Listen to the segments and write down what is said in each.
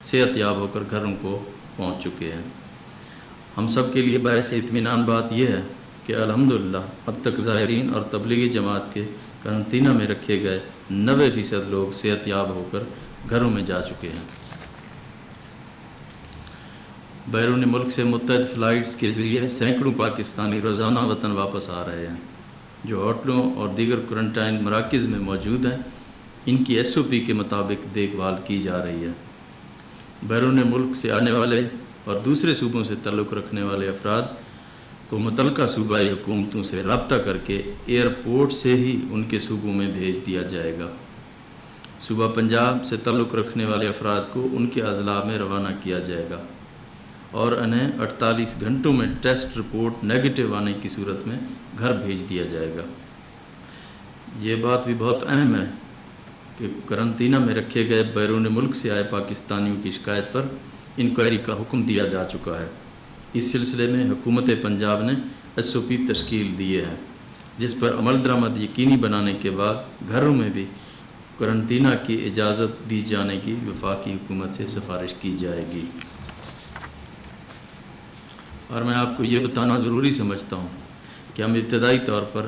صحت یاب ہو کر گھروں کو پہنچ چکے ہیں۔ ہم سب کے لیے باعث اطمینان بات یہ ہے کہ الحمدللہ اب تک زائرین اور تبلیغی جماعت کے قرنطینہ میں رکھے گئے 90% لوگ صحت یاب ہو کر گھروں میں جا چکے ہیں۔ بیرون ملک سے متعدد فلائٹس کے ذریعے سینکڑوں پاکستانی روزانہ وطن واپس آ رہے ہیں، جو ہوٹلوں اور دیگر کوارنٹائن مراکز میں موجود ہیں۔ ان کی SOP کے مطابق دیکھ بھال کی جا رہی ہے۔ بیرون ملک سے آنے والے اور دوسرے صوبوں سے تعلق رکھنے والے افراد کو متعلقہ صوبائی حکومتوں سے رابطہ کر کے ایئرپورٹ سے ہی ان کے صوبوں میں بھیج دیا جائے گا۔ صوبہ پنجاب سے تعلق رکھنے والے افراد کو ان کے اضلاع میں روانہ کیا جائے گا اور انہیں 48 گھنٹوں میں ٹیسٹ رپورٹ نیگیٹو آنے کی صورت میں گھر بھیج دیا جائے گا۔ یہ بات بھی بہت اہم ہے کہ قرنطینہ میں رکھے گئے بیرون ملک سے آئے پاکستانیوں کی شکایت پر انکوائری کا حکم دیا جا چکا ہے۔ اس سلسلے میں حکومت پنجاب نے SOP تشکیل دیے ہیں، جس پر عمل درآمد یقینی بنانے کے بعد گھروں میں بھی قرنطینہ کی اجازت دی جانے کی وفاقی حکومت سے سفارش کی جائے گی۔ اور میں آپ کو یہ بتانا ضروری سمجھتا ہوں کہ ہم ابتدائی طور پر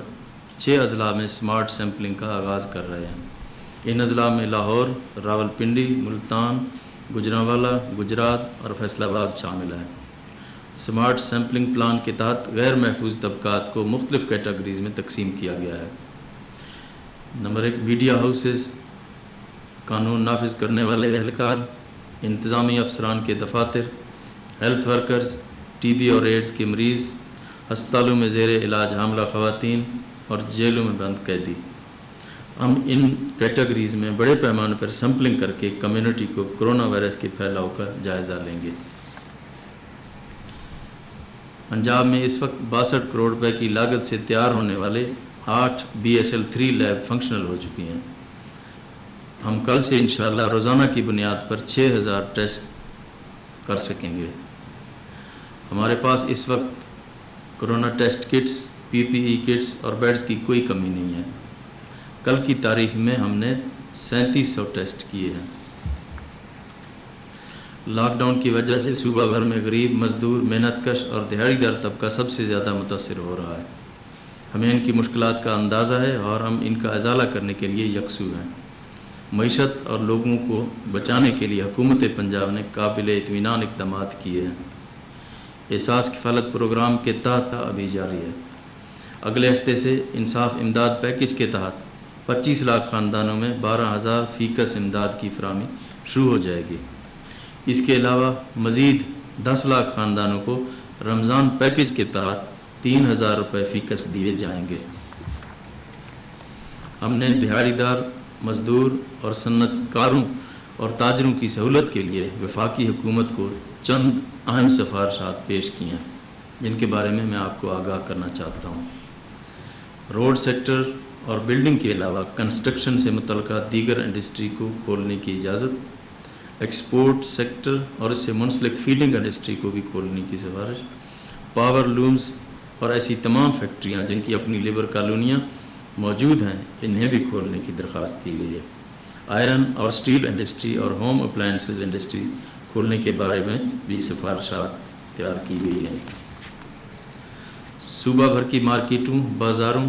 6 اضلاع میں سمارٹ سیمپلنگ کا آغاز کر رہے ہیں۔ ان اضلاع میں لاہور، راولپنڈی، ملتان، گوجرانوالا، گجرات اور فیصل آباد شامل ہیں۔ سمارٹ سیمپلنگ پلان کے تحت غیر محفوظ طبقات کو مختلف کیٹیگریز میں تقسیم کیا گیا ہے۔ نمبر 1، میڈیا ہاؤسز، قانون نافذ کرنے والے اہلکار، انتظامی افسران کے دفاتر، ہیلتھ ورکرز، TB اور ایڈز کے مریض، ہسپتالوں میں زیر علاج حاملہ خواتین اور جیلوں میں بند قیدی۔ ہم ان کیٹیگریز میں بڑے پیمانے پر سیمپلنگ کر کے کمیونٹی کو کرونا وائرس کے پھیلاؤ کا جائزہ لیں گے۔ پنجاب میں اس وقت 62 کروڑ روپے کی لاگت سے تیار ہونے والے 8 BSL-3 لیب فنکشنل ہو چکی ہیں۔ ہم کل سے انشاءاللہ روزانہ کی بنیاد پر 6000 ٹیسٹ کر سکیں گے۔ ہمارے پاس اس وقت corona test kits, PPE kits اور بیڈز کی کوئی کمی نہیں ہے۔ کل کی تاریخ میں ہم نے 3700 ٹیسٹ کیے ہیں۔ لاک ڈاؤن کی وجہ سے صوبہ بھر میں غریب، مزدور، محنت کش اور دہاڑی دار طبقہ سب سے زیادہ متاثر ہو رہا ہے۔ ہمیں ان کی مشکلات کا اندازہ ہے اور ہم ان کا ازالہ کرنے کے لیے یکسو ہیں۔ معیشت اور لوگوں کو بچانے کے لیے حکومت پنجاب نے قابل اطمینان اقدامات کیے ہیں۔ احساس کفالت پروگرام کے تحت ابھی جاری ہے۔ اگلے ہفتے سے انصاف امداد پیکج کے تحت 25 لاکھ خاندانوں میں 12,000 فی کس امداد کی فراہمی شروع ہو جائے گی۔ اس کے علاوہ مزید 10 لاکھ خاندانوں کو رمضان پیکج کے تحت 3,000 روپے فی کس دیے جائیں گے۔ ہم نے دہاڑی دار، مزدور اور صنعت کاروں اور تاجروں کی سہولت کے لیے وفاقی حکومت کو چند اہم سفارشات پیش کی ہیں، جن کے بارے میں آپ کو آگاہ کرنا چاہتا ہوں۔ روڈ سیکٹر اور بلڈنگ کے علاوہ کنسٹرکشن سے متعلقہ دیگر انڈسٹری کو کھولنے کی اجازت، ایکسپورٹ سیکٹر اور اس سے منسلک فیڈنگ انڈسٹری کو بھی کھولنے کی سفارش، پاور لومز اور ایسی تمام فیکٹریاں جن کی اپنی لیبر کالونیاں موجود ہیں، انہیں بھی کھولنے کی درخواست کی گئی ہے۔ آئرن اور سٹیل انڈسٹری اور ہوم اپلائنسز انڈسٹری کھولنے کے بارے میں بھی سفارشات تیار کی گئی ہیں۔ صوبہ بھر کی مارکیٹوں، بازاروں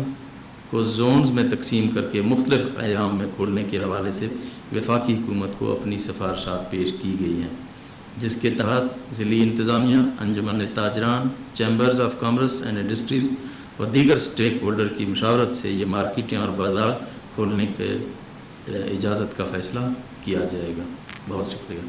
کو زونز میں تقسیم کر کے مختلف ایام میں کھولنے کے حوالے سے وفاقی حکومت کو اپنی سفارشات پیش کی گئی ہیں، جس کے تحت ضلعی انتظامیہ، انجمن تاجران، chambers of commerce and industries اور دیگر سٹیک ہولڈر کی مشاورت سے یہ مارکیٹیں اور بازار کھولنے کے اجازت کا فیصلہ کیا جائے گا۔ بہت شکریہ۔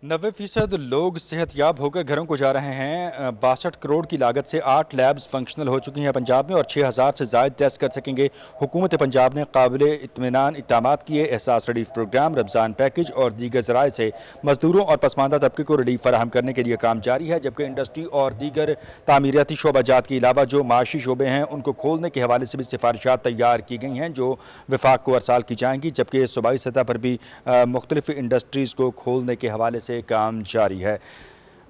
90% لوگ صحت یاب ہو کر گھروں کو جا رہے ہیں۔ 62 کروڑ کی لاگت سے 8 لیبز فنکشنل ہو چکی ہیں پنجاب میں اور 6000 سے زائد ٹیسٹ کر سکیں گے۔ حکومت پنجاب نے قابل اطمینان اقدامات کیے۔ احساس ریلیف پروگرام، رمضان پیکج اور دیگر ذرائع سے مزدوروں اور پسماندہ طبقے کو ریلیف فراہم کرنے کے لیے کام جاری ہے، جبکہ انڈسٹری اور دیگر تعمیراتی شعبہ جات کے علاوہ جو معاشی شعبے ہیں ان کو کھولنے کے حوالے سے بھی سفارشات تیار کی گئی ہیں جو وفاق کو ارسال کی جائیں گی، جبکہ صوبائی سطح پر بھی مختلف انڈسٹریز کو کھولنے کے حوالے سے کام جاری ہے۔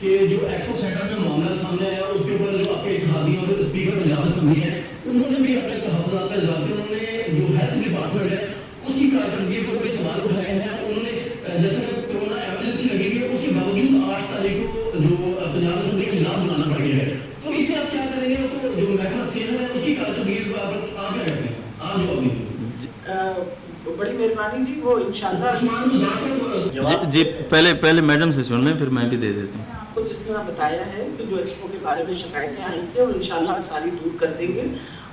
کہ جو ایکسپو سینٹر کا معاملہ سامنے آیا اس کے اوپر جو آپ کے اتحادی اور اسپیکر پنجاب اسمبلی ہیں انہوں نے بھی اپنے تحفظات کا اظہار کیا. انہوں نے جو ہیلتھ ڈپارٹمنٹ ہے اس کی کارکردگی پر کوئی سوال اٹھائے ہیں. انہوں نے جیسے کرونا ایمرجنسی لگی ہوئی ہے اس کے باوجود 8 تاریخ کو جو پنجاب اسمبلی کا اجلاس بنانا پڑ گیا ہے, تو اس میں آپ کیا کریں گے؟ تو جو محکمہ صحت ہے اس کی کارکردگی پر آپ کیا کہتے ہیں؟ آپ جواب دیجیے. بڑی مہربانی جی. وہ انشاءاللہ جی پہلے میڈم سے سن لیں پھر میں بھی دے دیتا ہوں. آپ کو جس طرح بتایا ہے کہ جو ایکسپو کے بارے میں شکایتیں آئی تھیں اور انشاءاللہ ہم ساری دور کر دیں گے.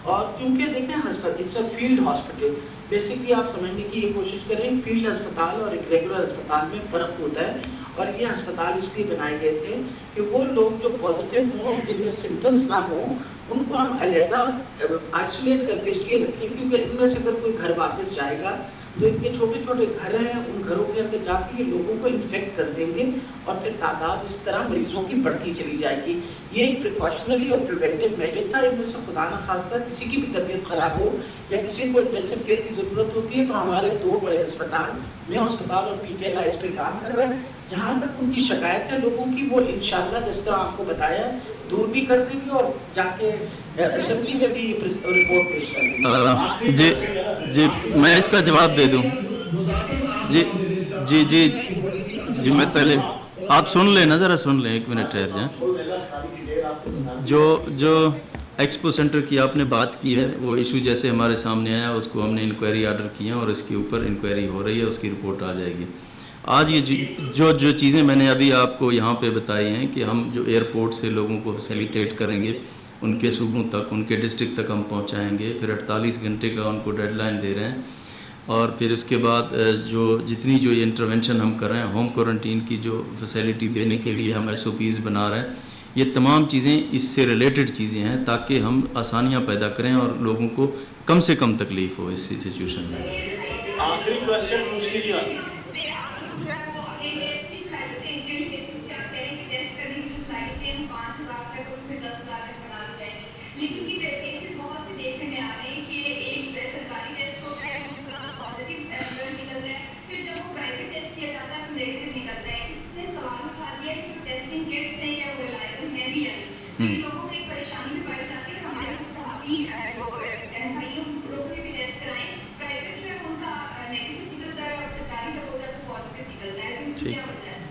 اور کیونکہ دیکھیں ہسپتال it's a field hospital, basically آپ سمجھنے کی یہ کوشش کریں فیلڈ ہسپتال اور ایک ریگولر ہسپتال میں فرق ہوتا ہے. اور یہ ہسپتال اس لیے بنائے گئے تھے کہ وہ لوگ جو پازیٹیو ہوں جن میں سمٹمس نہ ہوں ان کو ہم علیحدہ آئسولیٹ کر کے اس لیے رکھیں, کیونکہ ان میں سے اگر کوئی گھر واپس جائے گا تو ان کے چھوٹے چھوٹے گھر ہیں, ان گھروں کے اندر جا کے یہ لوگوں کو انفیکٹ کر دیں گے اور پھر تعداد اس طرح مریضوں کی بڑھتی چلی جائے گی. یہ ایک پریکاشنری اور پریونٹیو میجر تھا. ان میں سے خدا نہ خواستہ کسی کی بھی طبیعت خراب ہو یا کسی کو انٹینسو کیئر کی ضرورت ہوتی ہے تو ہمارے 2 بڑے ہسپتال میں ہسپتال اور پی ٹی ایل اس پہ کام کر رہے ہیں. جہاں تک ان کی شکایت ہے لوگوں کی وہ انشاءاللہ جس طرح آپ کو بتایا دور بھی کر دیں گے اور جا کے اسمبلی میں بھی رپورٹ پیش کر دیں گے. جی میں اس کا جواب دے دوں. جی میں پہلے آپ سن لیں نا, ذرا سن لیں, 1 منٹ ٹھہر جائیں. جو ایکسپو سینٹر کی آپ نے بات کی ہے وہ ایشو جیسے ہمارے سامنے آیا اس کو ہم نے انکوائری آرڈر کی ہیں اور اس کے اوپر انکوائری ہو رہی ہے, اس کی رپورٹ آ جائے گی. آج یہ جو چیزیں میں نے ابھی آپ کو یہاں پہ بتائی ہیں کہ ہم جو ایئرپورٹ سے لوگوں کو فیسیلیٹیٹ کریں گے, ان کے صوبوں تک, ان کے ڈسٹرکٹ تک ہم پہنچائیں گے. پھر 48 گھنٹے کا ان کو ڈیڈ لائن دے رہے ہیں. اور پھر اس کے بعد جتنی جو یہ انٹروینشن ہم کر رہے ہیں, ہوم کوارنٹین کی جو فیسیلیٹی دینے کے لیے ہم SOPs بنا رہے ہیں, یہ تمام چیزیں اس سے ریلیٹڈ چیزیں ہیں تاکہ ہم آسانیاں پیدا کریں اور لوگوں کو کم سے کم تکلیف ہو اس سچویشن میں. آخری کوسچن پوچھ لیجیے.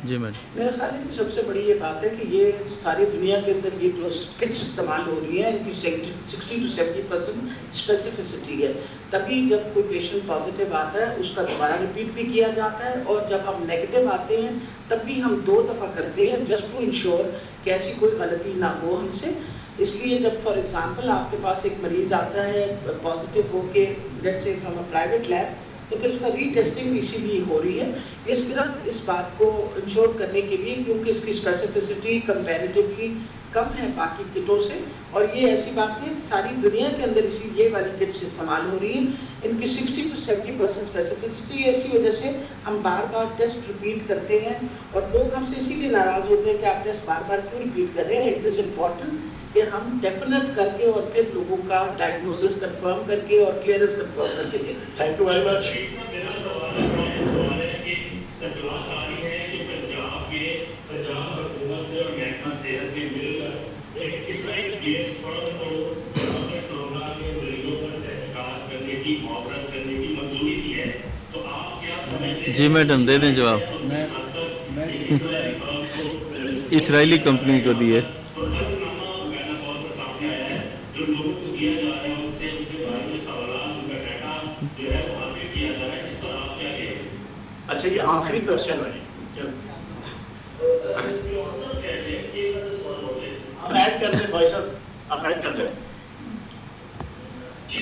جی میڈم, میرے خیال میں سب سے بڑی یہ بات ہے کہ یہ ساری دنیا کے اندر یہ جو کٹس استعمال ہو رہی ہیں ان کی 60 to 70% اسپیسیفسٹی ہے. تبھی جب کوئی پیشنٹ پازیٹیو آتا ہے اس کا دوبارہ ریپیٹ بھی کیا جاتا ہے, اور جب ہم نیگیٹو آتے ہیں تب بھی ہم 2 دفعہ کرتے ہیں جسٹ ٹو انشور کہ ایسی کوئی غلطی نہ ہو ہم سے. اس لیے جب فار ایگزامپل آپ کے پاس ایک مریض آتا ہے پازیٹیو ہو کے let's say from a private lab, تو پھر اس کا ری ٹیسٹنگ اسی لیے ہو رہی ہے اس طرح اس بات کو انشور کرنے کے لیے, کیونکہ اس کی اسپیسیفسٹی کمپیریٹیولی کم ہے باقی کٹوں سے. اور یہ ایسی بات نہیں, ساری دنیا کے اندر اسی یہ والی کٹس استعمال ہو رہی ہیں. ان کی 60 to 70% اسپیسیفسٹی ایسی وجہ سے ہم بار بار ٹیسٹ ریپیٹ کرتے ہیں, اور لوگ ہم سے اسی لیے ناراض ہوتے ہیں کہ آپ ٹیسٹ بار بار کیوں ریپیٹ کر رہے ہیں. اٹ از امپورٹنٹ کہ ہم ڈیفینیٹ کر کے اور پھر لوگوں کا ڈائگنوسس کنفرم کر کے اور کلیئرنس کنفرم کر کے دیں. Thank you very much. میرا سوال ہے کہ اطلاعات آ رہی ہے کہ پنجاب حکومت اور محکمہ صحت کے مل کر اس طرح ایک کیس پر کورونا کے مریضوں پر تحقیقات کرنے کی معاورت کرنے کی منظوری دی ہے, تو آپ کیا سمجھتے ہیں؟ جی میڈم دے دیں جواب. اسرائیلی کمپنی کو دی ہے. جو لوگوں کو دیا جا رہا ہے ان سے ان کے بارے میں سوالات, ان کا ڈیٹا جو ہے وہ حاصل کیا جا رہا ہے, اس پر آپ کیا کہیں گے؟ اچھا یہ آخری کوسچن ہے. آپ ایڈ کر دیں بھائی صاحب, آپ ایڈ کر دیں.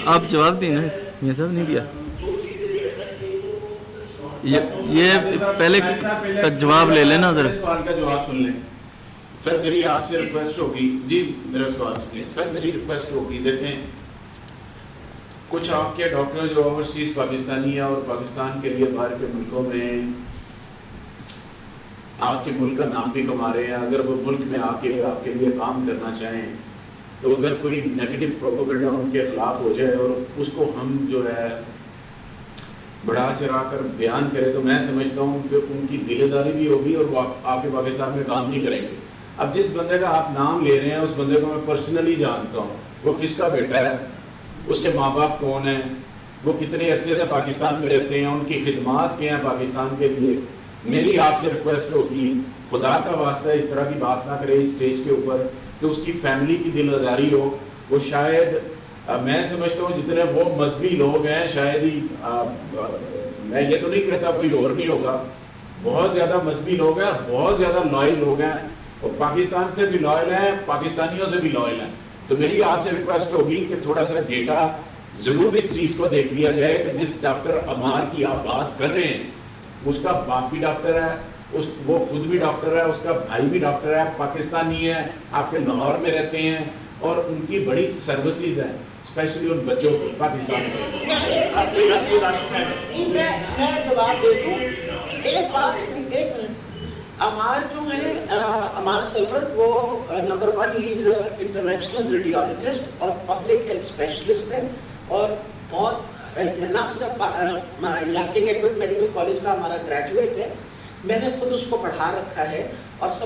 آپ جواب دیں نا, یہ سب نہیں دیا. یہ پہلے کا جواب لے لینا ذرا. سوال کا جواب سن لیں سر. میری آپ سے ریکویسٹ ہوگی, جی میرا سوال سنیے سر. میری ریکویسٹ ہوگی, دیکھیں کچھ آپ کے ڈاکٹر جو اوورسیز پاکستانی ہیں اور پاکستان کے لیے باہر کے ملکوں میں آپ کے ملک کا نام بھی کما رہے ہیں, اگر وہ ملک میں آ کے آپ کے لیے کام کرنا چاہیں تو اگر کوئی نیگیٹو پروپیگنڈا ان کے خلاف ہو جائے اور اس کو ہم جو ہے بڑھا چڑھا کر بیان کرے, تو میں سمجھتا ہوں کہ ان کی دل داری بھی ہوگی اور وہ آپ کے پاکستان میں کام نہیں کریں گے. اب جس بندے کا آپ نام لے رہے ہیں اس بندے کو میں پرسنلی جانتا ہوں، وہ کس کا بیٹا ہے، اس کے ماں باپ کون ہیں، وہ کتنے عرصے سے پاکستان میں رہتے ہیں، ان کی خدمات کیا ہیں پاکستان کے لیے. میری آپ سے ریکویسٹ ہوگی خدا کا واسطہ اس طرح کی بات نہ کرے اس اسٹیج کے اوپر کہ اس کی فیملی کی دل آزاری ہو. وہ شاید میں سمجھتا ہوں جتنے وہ مذہبی لوگ ہیں شاید ہی میں یہ تو نہیں کہتا کوئی اور نہیں ہوگا، بہت زیادہ مذہبی لوگ ہیں، بہت زیادہ لائل لوگ ہیں، اور پاکستان سے بھی لائل ہیں، پاکستانیوں سے بھی لائل ہیں. تو میری آپ سے ریکویسٹ ہوگی کہ تھوڑا سا ڈیٹا ضرور اس چیز کو دیکھ لیا جائے کہ جس ڈاکٹر عمار کی آپ بات کر رہے ہیں اس کا باپ بھی ڈاکٹر ہے، وہ خود بھی ڈاکٹر ہے، اس کا بھائی بھی ڈاکٹر ہے، پاکستانی ہے، آپ کے لاہور میں رہتے ہیں، اور ان کی بڑی سروسز ہیں اسپیشلی ان بچوں کو پاکستان سے. میں جواب دے دوں ایک بات. عمار جو ہے عمار سرور وہ number 1 he is international radiologist اور پبلک ہیلتھ اسپیشلسٹ ہے، اور بہت نہ صرف علاقے کے میڈیکل کالج کا ہمارا گریجویٹ ہے. میں نے خود اس کو پڑھا رکھا ہے، اور سب